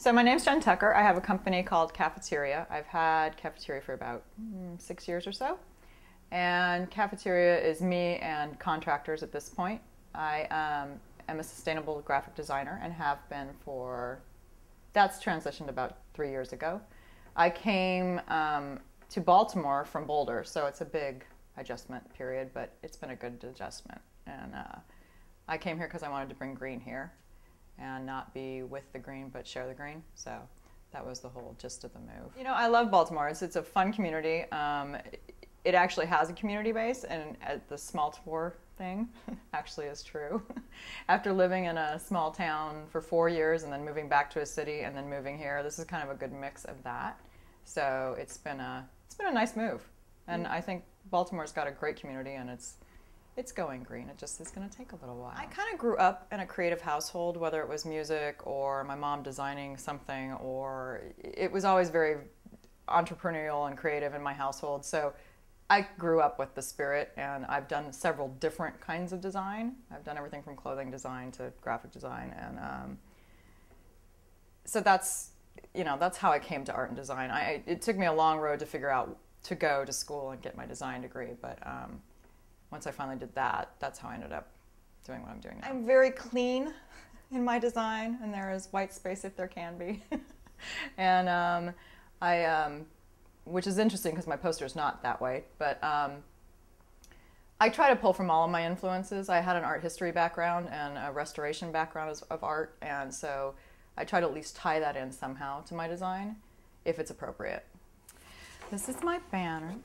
So my name's Jenn Tucker. I have a company called Cafeteria. I've had Cafeteria for about 6 years or so. And Cafeteria is me and contractors at this point. I am a sustainable graphic designer and have been for, that's transitioned about 3 years ago. I came to Baltimore from Boulder, so it's a big adjustment period, but it's been a good adjustment. And I came here because I wanted to bring green here and not be with the green but share the green. So that was the whole gist of the move. You know, I love Baltimore. It's a fun community. It actually has a community base, and the small tour thing actually is true. After living in a small town for 4 years and then moving back to a city and then moving here, this is kind of a good mix of that. So it's been a nice move. And I think Baltimore's got a great community, and it's going green. It just is going to take a little while. I kind of grew up in a creative household, whether it was music or my mom designing something, or it was always very entrepreneurial and creative in my household. So I grew up with the spirit, and I've done several different kinds of design. I've done everything from clothing design to graphic design, and so that's how I came to art and design. It took me a long road to figure out to go to school and get my design degree, but once I finally did that, that's how I ended up doing what I'm doing now. I'm very clean in my design, and there is white space if there can be. And which is interesting because my poster is not that way, but I try to pull from all of my influences. I had an art history background and a restoration background of art, and so I try to at least tie that in somehow to my design, if it's appropriate. This is my banner.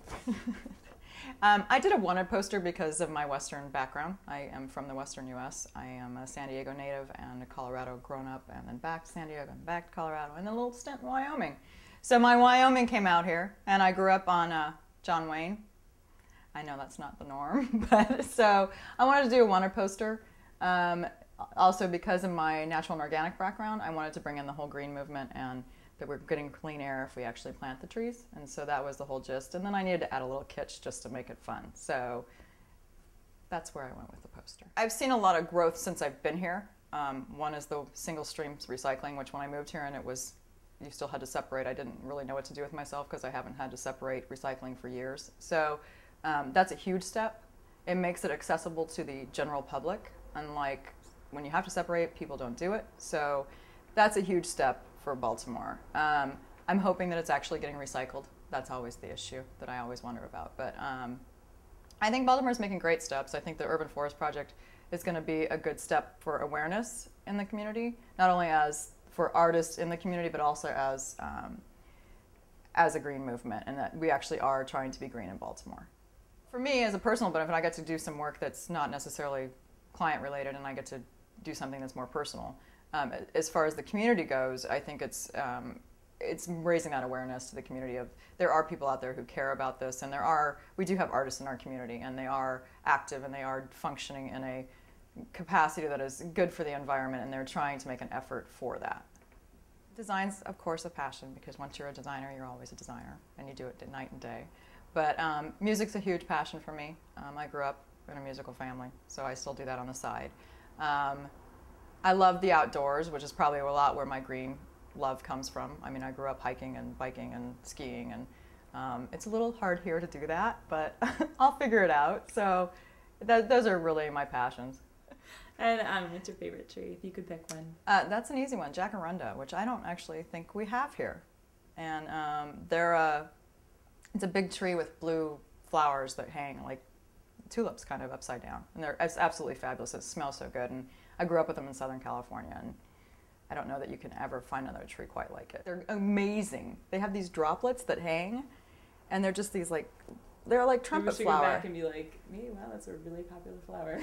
I did a wanted poster because of my Western background. I am from the Western U.S. I am a San Diego native and a Colorado grown up, and then back to San Diego and back to Colorado, and then a little stint in Wyoming. So my Wyoming came out here, and I grew up on John Wayne. I know that's not the norm, but so I wanted to do a wanted poster. Also because of my natural and organic background, I wanted to bring in the whole green movement and that we're getting clean air if we actually plant the trees. And so that was the whole gist. And then I needed to add a little kitsch just to make it fun. So that's where I went with the poster. I've seen a lot of growth since I've been here. One is the single streams recycling, which when I moved here and you still had to separate, I didn't really know what to do with myself because I haven't had to separate recycling for years. So that's a huge step. It makes it accessible to the general public. Unlike when you have to separate, people don't do it. So that's a huge step for Baltimore. I'm hoping that it's actually getting recycled. That's always the issue that I always wonder about. But I think Baltimore's making great steps. I think the Urban Forest Project is going to be a good step for awareness in the community, not only as for artists in the community, but also as a green movement, and that we actually are trying to be green in Baltimore. For me, as a personal benefit, I get to do some work that's not necessarily client related, and I get to do something that's more personal. As far as the community goes, I think it's raising that awareness to the community of there are people out there who care about this, and we do have artists in our community, and they are active and they are functioning in a capacity that is good for the environment, and they're trying to make an effort for that. Design's, of course, a passion, because once you're a designer, you're always a designer, and you do it night and day. But music's a huge passion for me. I grew up in a musical family, so I still do that on the side. I love the outdoors, which is probably a lot where my green love comes from. I mean, I grew up hiking and biking and skiing, and it's a little hard here to do that, but I'll figure it out. So those are really my passions. And what's your favorite tree, if you could pick one? That's an easy one, jacaranda, which I don't actually think we have here. And it's a big tree with blue flowers that hang like tulips kind of upside down. And it's absolutely fabulous. It smells so good. And I grew up with them in Southern California, and I don't know that you can ever find another tree quite like it. They're amazing. They have these droplets that hang, and they're just these they're like trumpet flower. You wish you could go back and be like, hey, wow, that's a really popular flower.